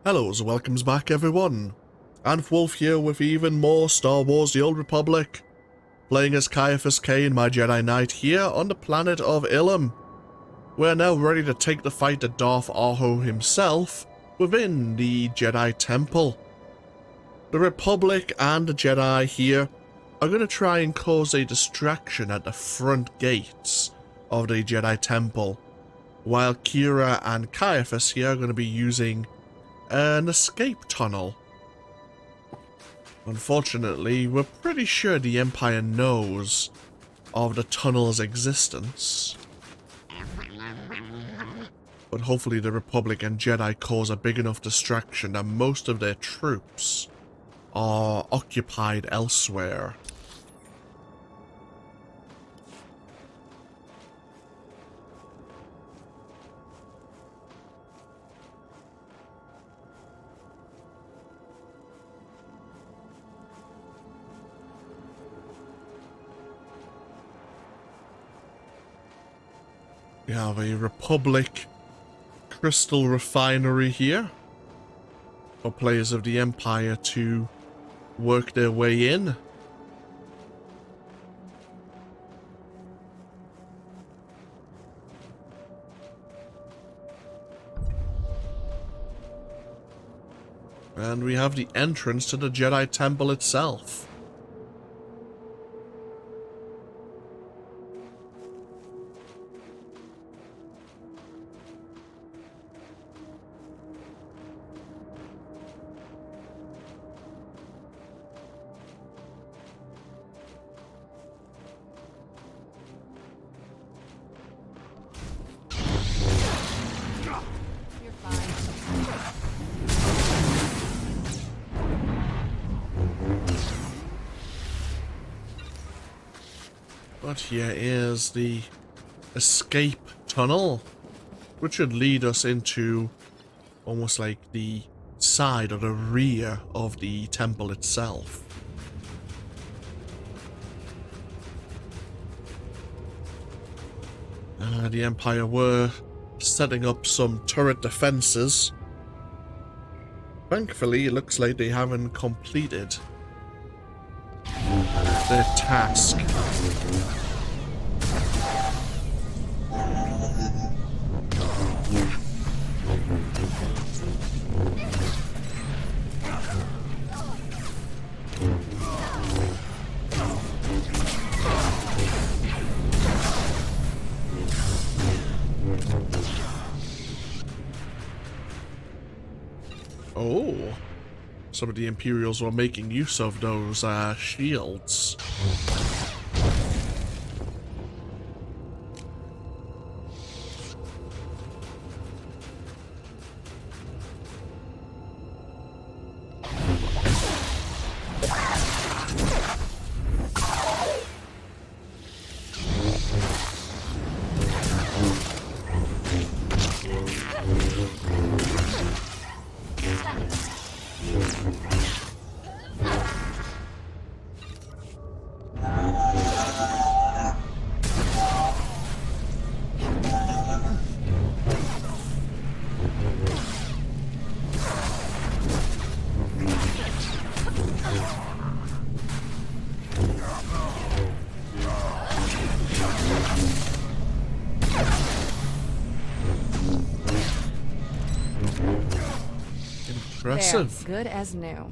Hello and welcomes back everyone, and Wolf here with even more Star Wars The Old Republic, playing as Ciaphas Cain, my Jedi Knight, here on the planet of Ilum. We're now ready to take the fight to Darth Arho himself within the Jedi Temple. The Republic and the Jedi here are going to try and cause a distraction at the front gates of the Jedi Temple, while Kira and Ciaphas here are going to be using an escape tunnel. Unfortunately, we're pretty sure the Empire knows of the tunnel's existence. But hopefully the Republic and Jedi cause a big enough distraction that most of their troops are occupied elsewhere. We have a Republic crystal refinery here for players of the Empire to work their way in. And we have the entrance to the Jedi Temple itself. But here is the escape tunnel, which should lead us into almost like the side or the rear of the temple itself. The Empire were setting up some turret defenses. Thankfully, it looks like they haven't completed their task. Oh, some of the Imperials were making use of those shields. Impressive. There, good as new.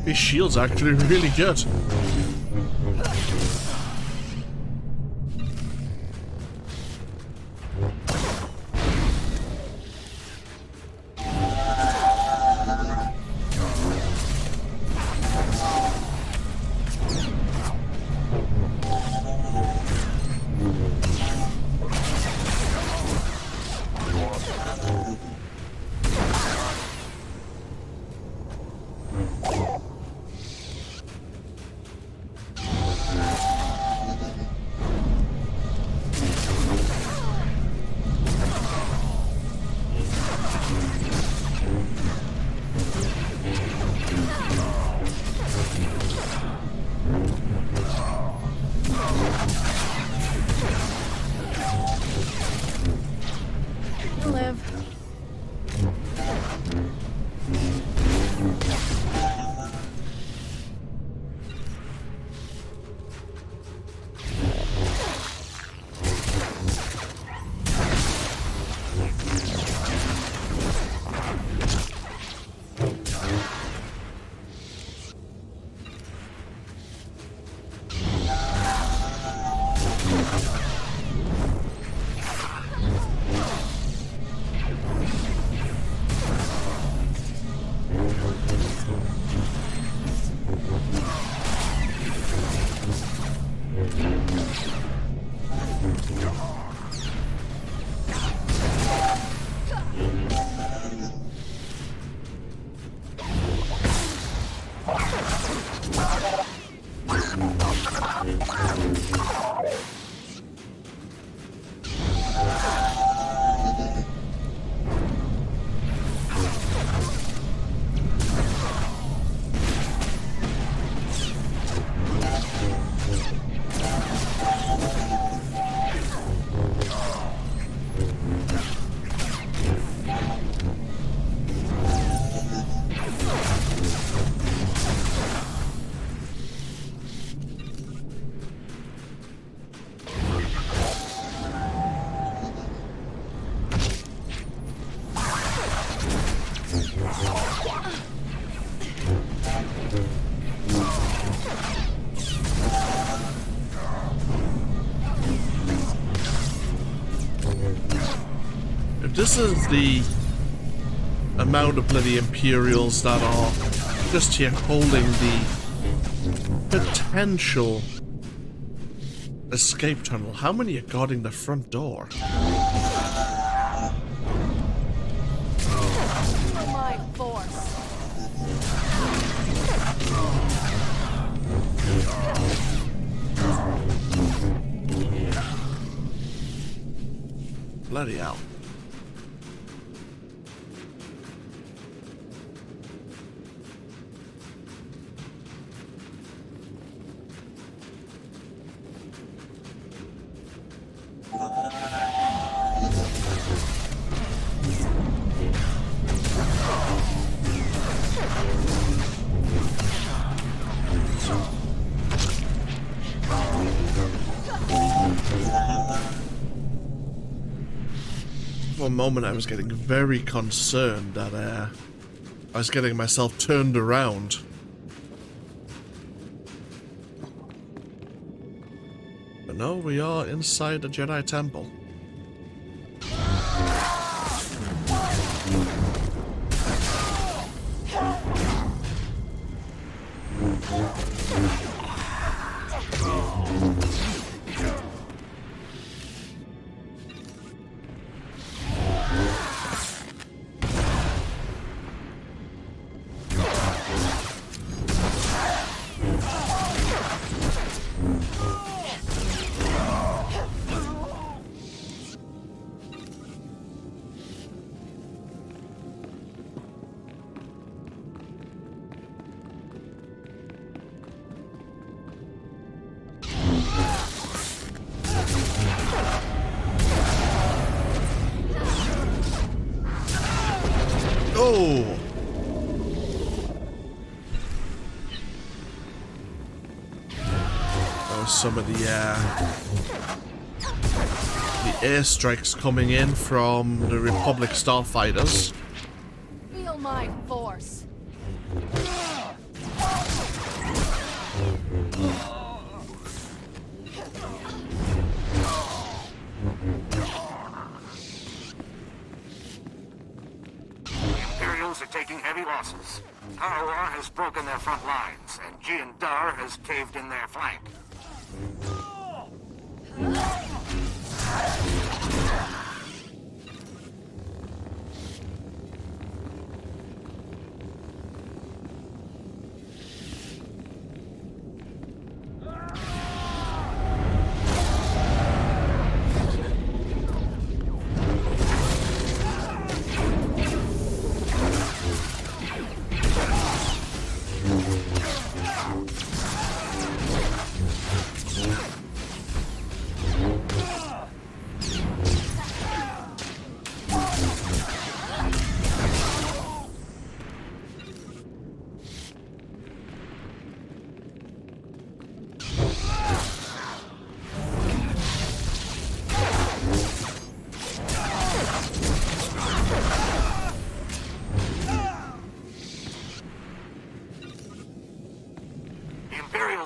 These shields are actually really good. This is the amount of bloody Imperials that are just here holding the potential escape tunnel. How many are guarding the front door? My force. Bloody hell. For a moment I was getting very concerned that I was getting myself turned around. But no, we are inside the Jedi Temple. Oh! That was some of the airstrikes coming in from the Republic starfighters. Feel my force. lines, and Dar has caved in their flank.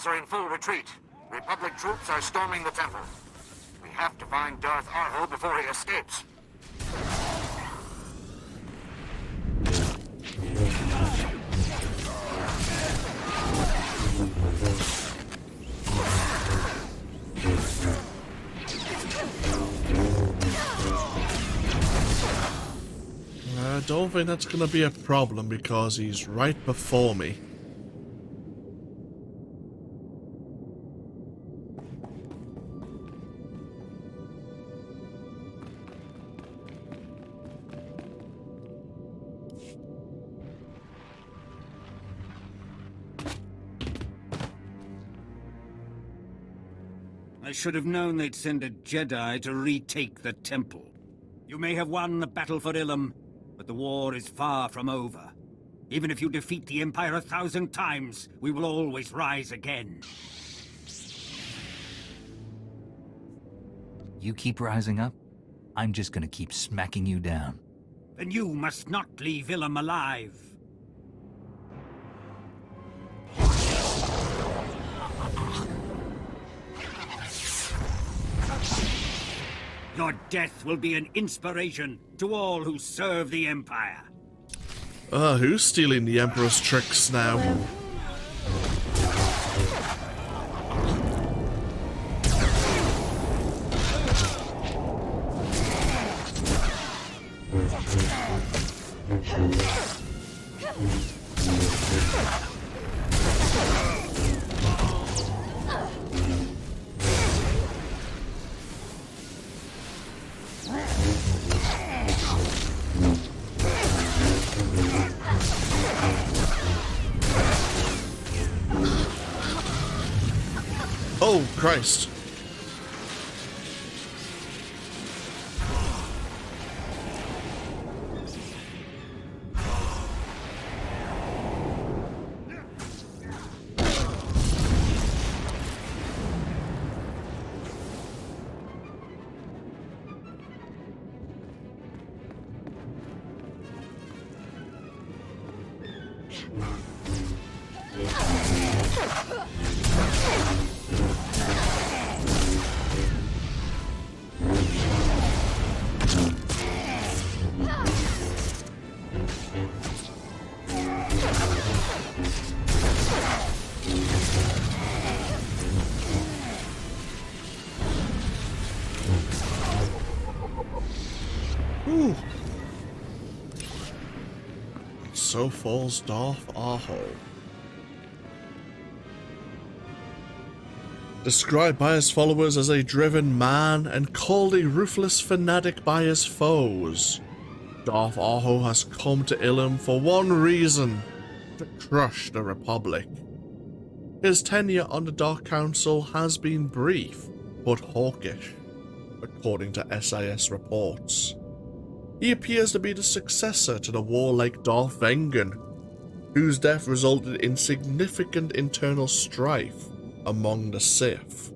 Are in full retreat. Republic troops are storming the temple. We have to find Darth Arho before he escapes. I don't think that's gonna be a problem because he's right before me. I should have known they'd send a Jedi to retake the temple. You may have won the battle for Ilum, but the war is far from over. Even if you defeat the Empire 1,000 times, we will always rise again. You keep rising up, I'm just gonna keep smacking you down. Then you must not leave Ilum alive. Your death will be an inspiration to all who serve the Empire. Who's stealing the Emperor's tricks now? Oh, Christ. Ooh. So falls Darth Arho. Described by his followers as a driven man and called a ruthless fanatic by his foes, Darth Arho has come to Ilum for one reason: to crush the Republic. His tenure on the Dark Council has been brief, but hawkish, according to SIS reports. He appears to be the successor to the warlike Darth Vengan, whose death resulted in significant internal strife among the Sith.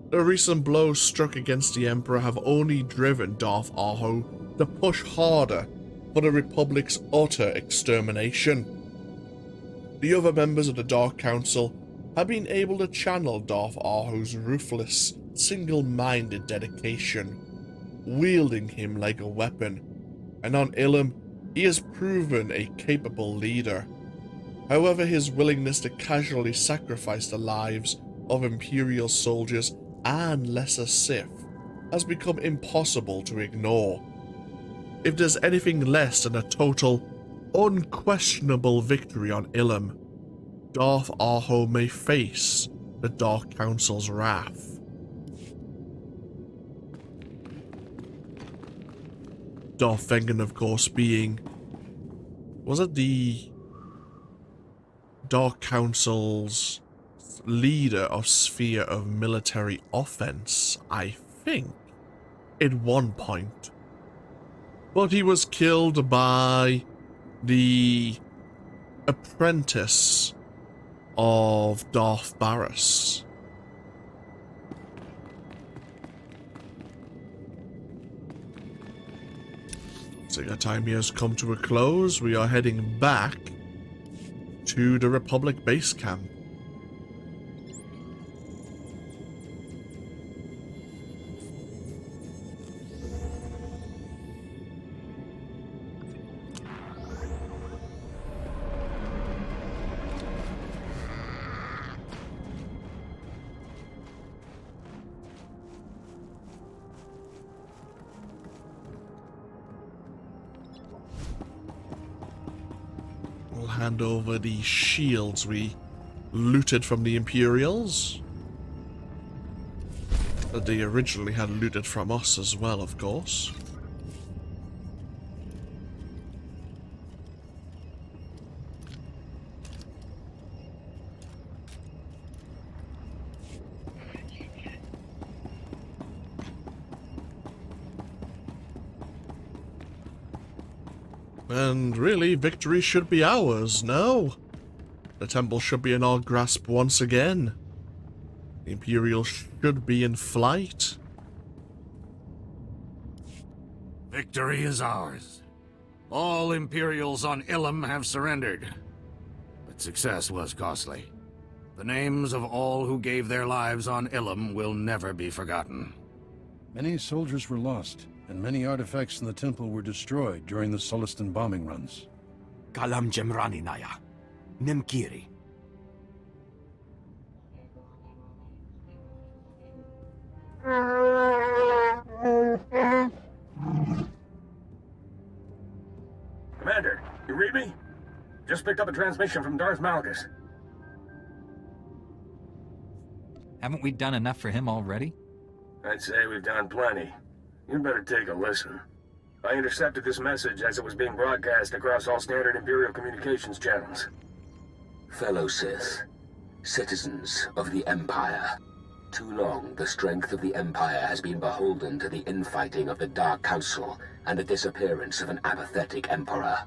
The recent blows struck against the Emperor have only driven Darth Arho to push harder for the Republic's utter extermination. The other members of the Dark Council have been able to channel Darth Arho's ruthless, single-minded dedication, wielding him like a weapon, and on Ilum, he has proven a capable leader. However, his willingness to casually sacrifice the lives of Imperial soldiers and lesser Sith has become impossible to ignore. If there's anything less than a total, unquestionable victory on Ilum, Darth Arho may face the Dark Council's wrath. Darth Vengan, of course, being... was it the Dark Council's leader of sphere of military offense, I think, at one point. But he was killed by the apprentice of Darth Barris. So our time here has come to a close. We are heading back to the Republic base camp. We'll hand over the shields we looted from the Imperials. That they originally had looted from us as well, of course. And really, victory should be ours, no? The temple should be in our grasp once again. The Imperials should be in flight. Victory is ours. All Imperials on Ilum have surrendered. But success was costly. The names of all who gave their lives on Ilum will never be forgotten. Many soldiers were lost, and many artifacts in the temple were destroyed during the Solistan bombing runs. Kalam Jemrani Naya. Nemkiri. Commander, you read me? Just picked up a transmission from Darth Malgus. Haven't we done enough for him already? I'd say we've done plenty. You'd better take a listen. I intercepted this message as it was being broadcast across all standard Imperial communications channels. Fellow Sith, citizens of the Empire. Too long, the strength of the Empire has been beholden to the infighting of the Dark Council and the disappearance of an apathetic Emperor.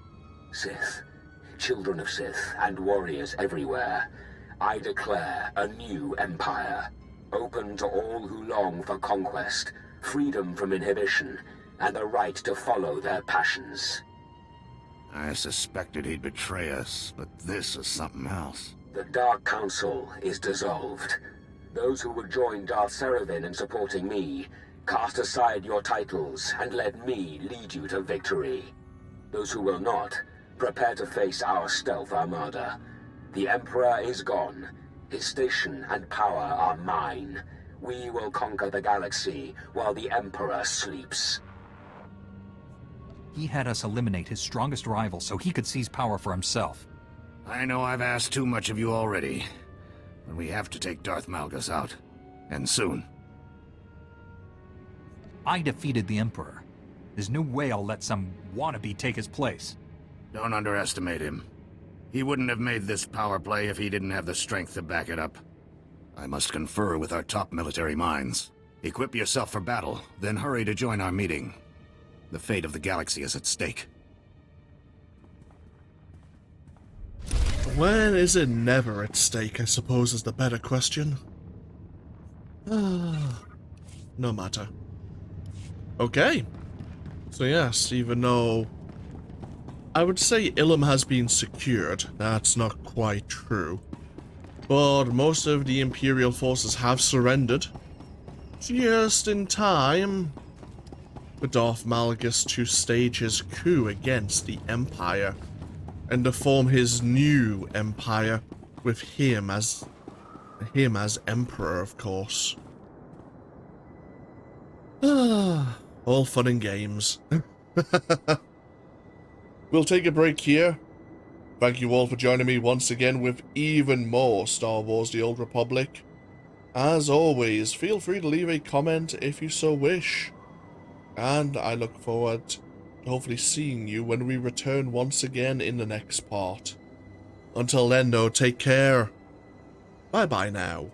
Sith, children of Sith, and warriors everywhere, I declare a new Empire, open to all who long for conquest, freedom from inhibition, and the right to follow their passions. I suspected he'd betray us, but this is something else. The Dark Council is dissolved. Those who will join Darth Seraphim in supporting me, cast aside your titles and let me lead you to victory. Those who will not, prepare to face our stealth armada. The Emperor is gone. His station and power are mine. We will conquer the galaxy while the Emperor sleeps. He had us eliminate his strongest rival so he could seize power for himself. I know I've asked too much of you already, but we have to take Darth Malgus out. And soon. I defeated the Emperor. There's no way I'll let some wannabe take his place. Don't underestimate him. He wouldn't have made this power play if he didn't have the strength to back it up. I must confer with our top military minds. Equip yourself for battle, then hurry to join our meeting. The fate of the galaxy is at stake. When is it never at stake, I suppose, is the better question. No matter. Okay. So yes, even though I would say Ilum has been secured, that's not quite true. But most of the Imperial forces have surrendered. Just in time for Darth Malgus to stage his coup against the Empire. and to form his new empire with him as emperor, of course. All fun and games. We'll take a break here. Thank you all for joining me once again with even more Star Wars: The Old Republic. As always, feel free to leave a comment if you so wish. And I look forward to hopefully seeing you when we return once again in the next part. Until then though, take care. Bye bye now.